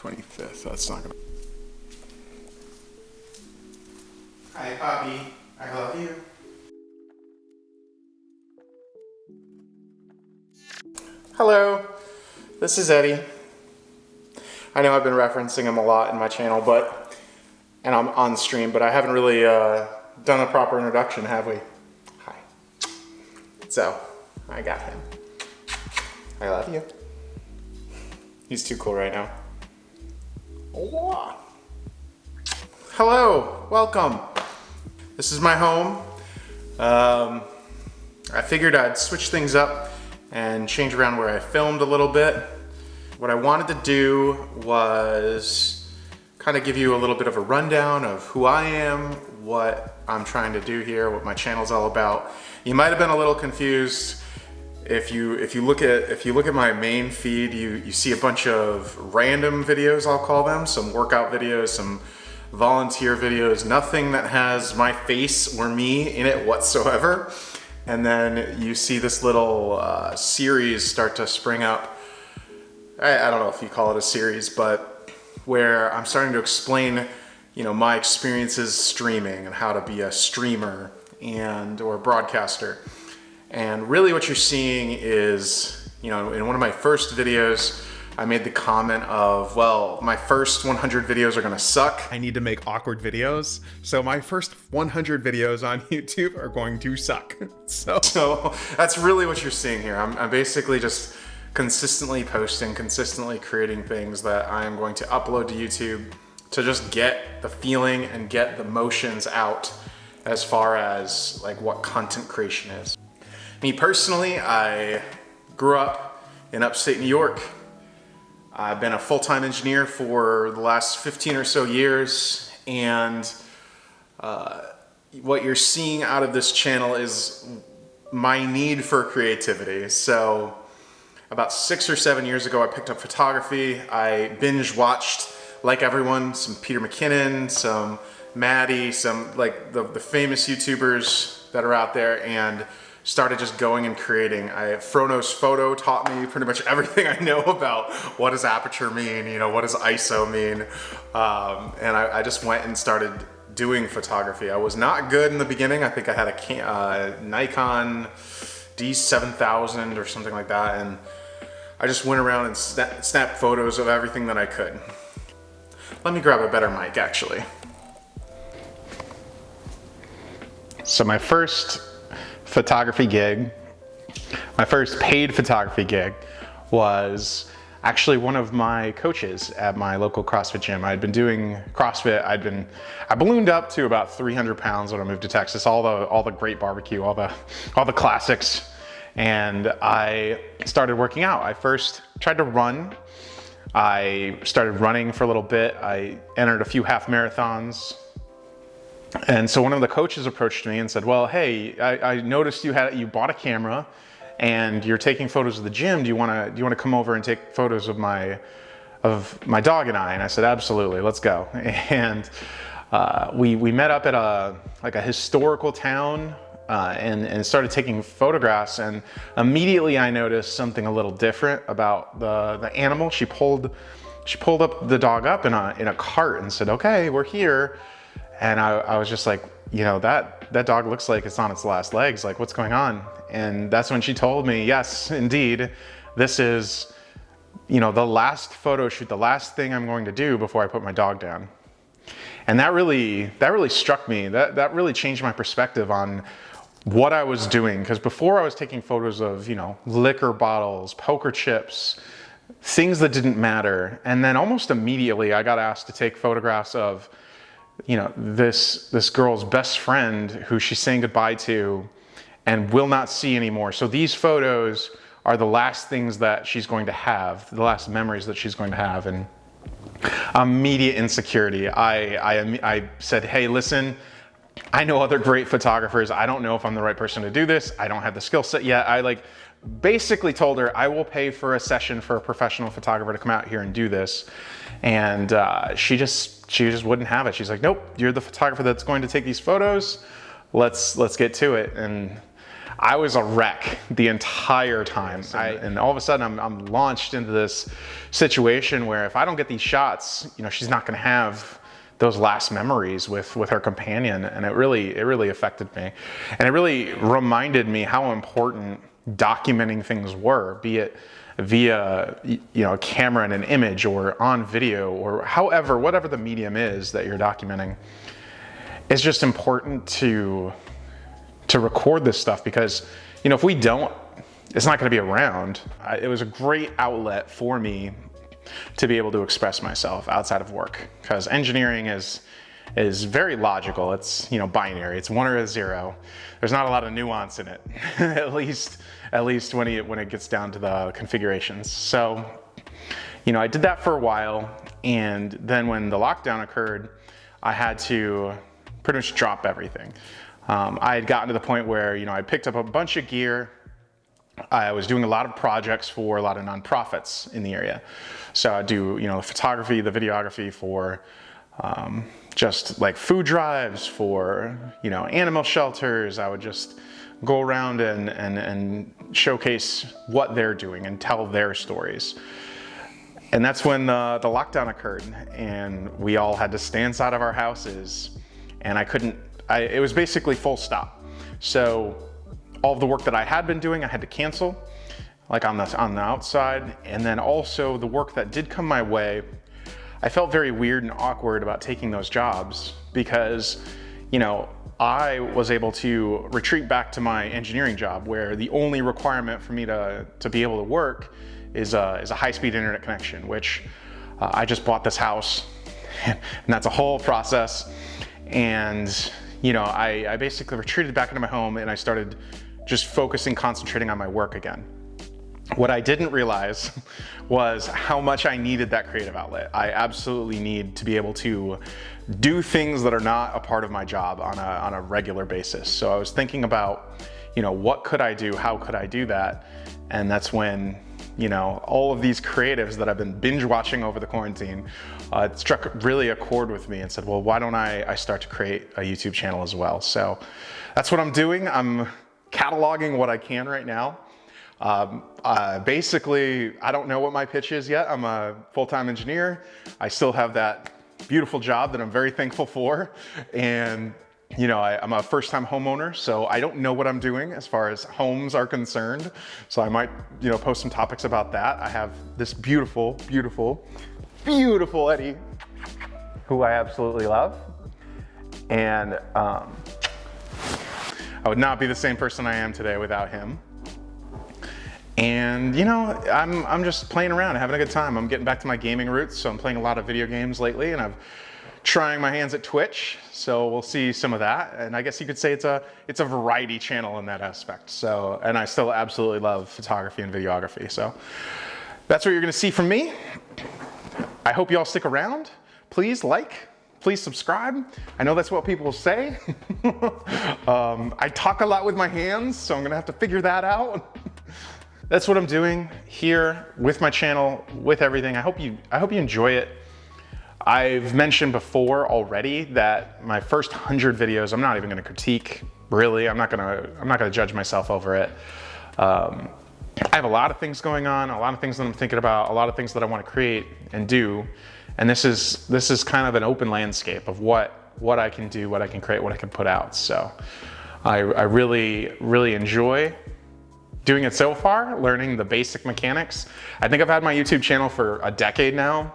25th. That's not gonna. Hi, Poppy. I love you. Hello, this is Eddie. I know I've been referencing him a lot in my channel, and I'm on stream, but I haven't really done a proper introduction, have we? Hi. So, I got him. I love you. He's too cool right now. Hello, welcome. This is my home. I figured I'd switch things up and change around where I filmed a little bit. What I wanted to do was kind of give you a little bit of a rundown of who I am, what I'm trying to do here, what my channel's all about. You might have been a little confused. If you look at my main feed, you see a bunch of random videos, I'll call them, some workout videos, some volunteer videos, nothing that has my face or me in it whatsoever. And then you see this little series start to spring up. I don't know if you call it a series, but where I'm starting to explain, my experiences streaming and how to be a streamer or a broadcaster. And really what you're seeing is, in one of my first videos, I made the comment of, well, my first 100 videos are gonna suck. I need to make awkward videos. So my first 100 videos on YouTube are going to suck. So that's really what you're seeing here. I'm basically just consistently posting, consistently creating things that I am going to upload to YouTube to just get the feeling and get the motions out as far as like what content creation is. Me personally, I grew up in upstate New York. I've been a full-time engineer for the last 15 or so years, and what you're seeing out of this channel is my need for creativity. So about 6 or 7 years ago, I picked up photography. I binge watched, like everyone, some Peter McKinnon, some Maddie, some like the famous YouTubers that are out there, and started just going and creating. Frono's Photo taught me pretty much everything I know about what does aperture mean, what does ISO mean, and I just went and started doing photography. I was not good in the beginning. I think I had a Nikon D7000 or something like that, and I just went around and snapped photos of everything that I could. Let me grab a better mic, actually. So my first photography gig, my first paid photography gig, was actually one of my coaches at my local CrossFit gym. I'd been doing CrossFit. I ballooned up to about 300 pounds when I moved to Texas. All the great barbecue, all the classics, and I started working out. I first tried to run. I started running for a little bit. I entered a few half marathons. And so one of the coaches approached me and said, well, hey, I noticed you bought a camera and you're taking photos of the gym. Do you want to come over and take photos of my dog and I? And I said, absolutely, let's go. And we met up at a historical town and started taking photographs. And immediately I noticed something a little different about the animal. She pulled up the dog up in a cart and said, okay, we're here. And I was just like, that dog looks like it's on its last legs. Like, what's going on? And that's when she told me, yes, indeed, this is, the last photo shoot, the last thing I'm going to do before I put my dog down. And that really struck me. That really changed my perspective on what I was doing. Because before I was taking photos of, liquor bottles, poker chips, things that didn't matter. And then almost immediately I got asked to take photographs of this girl's best friend who she's saying goodbye to and will not see anymore. So these photos are the last things that she's going to have, the last memories that she's going to have. And immediate insecurity. I said, hey, listen, I know other great photographers. I don't know if I'm the right person to do this. I don't have the skill set yet. I basically told her I will pay for a session for a professional photographer to come out here and do this. And she just wouldn't have it. She's like, nope, you're the photographer that's going to take these photos. Let's get to it. And I was a wreck the entire time. And all of a sudden I'm launched into this situation where if I don't get these shots, you know, she's not gonna have those last memories with her companion. And it really affected me. And it really reminded me how important documenting things were, be it via, you know, a camera and an image or on video or however, whatever the medium is that you're documenting. It's just important to record this stuff because, you know, if we don't, it's not going to be around. It was a great outlet for me to be able to express myself outside of work, because engineering is very logical. It's, you know, binary. It's 1 or a 0. There's not a lot of nuance in it, at least when it gets down to the configurations. So, you know, I did that for a while, and then when the lockdown occurred, I had to pretty much drop everything. I had gotten to the point where, you know, I picked up a bunch of gear. I was doing a lot of projects for a lot of nonprofits in the area. So I do, you know, the photography, the videography for just like food drives, for, you know, animal shelters. I would just go around and showcase what they're doing and tell their stories. And that's when the lockdown occurred, and we all had to stay inside of our houses, and it was basically full stop. So all of the work that I had been doing, I had to cancel, like on the outside. And then also the work that did come my way, I felt very weird and awkward about taking those jobs because, you know, I was able to retreat back to my engineering job where the only requirement for me to be able to work is a high-speed internet connection, which I just bought this house, and that's a whole process. And, you know, I basically retreated back into my home and I started just concentrating on my work again. What I didn't realize was how much I needed that creative outlet. I absolutely need to be able to do things that are not a part of my job on a regular basis. So I was thinking about, you know, what could I do? How could I do that? And that's when, you know, all of these creatives that I've been binge watching over the quarantine, it struck really a chord with me and said, well, why don't I start to create a YouTube channel as well? So that's what I'm doing. I'm cataloging what I can right now. Basically, I don't know what my pitch is yet. I'm a full-time engineer. I still have that beautiful job that I'm very thankful for. And, you know, I'm a first-time homeowner, so I don't know what I'm doing as far as homes are concerned. So I might, you know, post some topics about that. I have this beautiful, beautiful, beautiful Eddie, who I absolutely love. And I would not be the same person I am today without him. And, you know, I'm just playing around, having a good time. I'm getting back to my gaming roots, so I'm playing a lot of video games lately, and I'm trying my hands at Twitch, so we'll see some of that. And I guess you could say it's a variety channel in that aspect. So, and I still absolutely love photography and videography. So that's what you're gonna see from me. I hope you all stick around. Please like, please subscribe. I know that's what people say. I talk a lot with my hands, so I'm gonna have to figure that out. That's what I'm doing here with my channel, with everything. I hope you enjoy it. I've mentioned before already that my first 100 videos, I'm not even gonna critique, really. I'm not gonna judge myself over it. I have a lot of things going on, a lot of things that I'm thinking about, a lot of things that I wanna create and do. And this is kind of an open landscape of what I can do, what I can create, what I can put out. So I really, really enjoy doing it so far, learning the basic mechanics. I think I've had my YouTube channel for a decade now,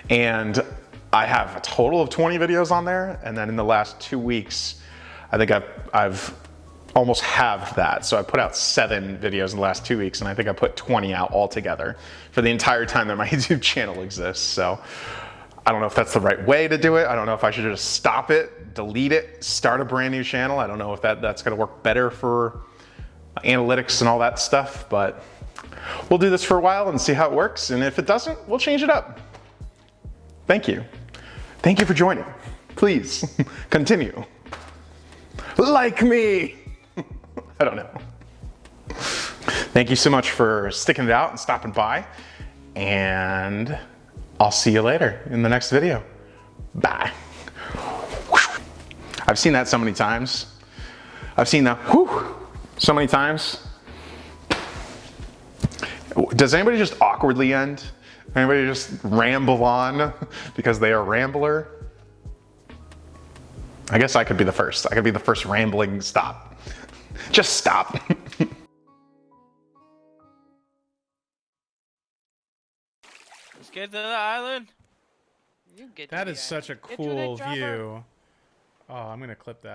and I have a total of 20 videos on there. And then in the last 2 weeks, I think I've almost halved that. So I put out 7 videos in the last 2 weeks, and I think I put 20 out altogether for the entire time that my YouTube channel exists. So I don't know if that's the right way to do it. I don't know if I should just stop it, delete it, start a brand new channel. I don't know if that's gonna work better for analytics and all that stuff, but we'll do this for a while and see how it works. And if it doesn't, we'll change it up. Thank you. Thank you for joining. Please continue. Like me. I don't know. Thank you so much for sticking it out and stopping by. And I'll see you later in the next video. Bye. I've seen that so many times. I've seen the whew. so many times. Does anybody just awkwardly end? Anybody just ramble on because they are a rambler? I guess I could be the first. I could be the first rambling stop. Just stop. Let's get to the island. You get That to is the such a island. Get to the cool dropper. view. Oh, I'm gonna clip that.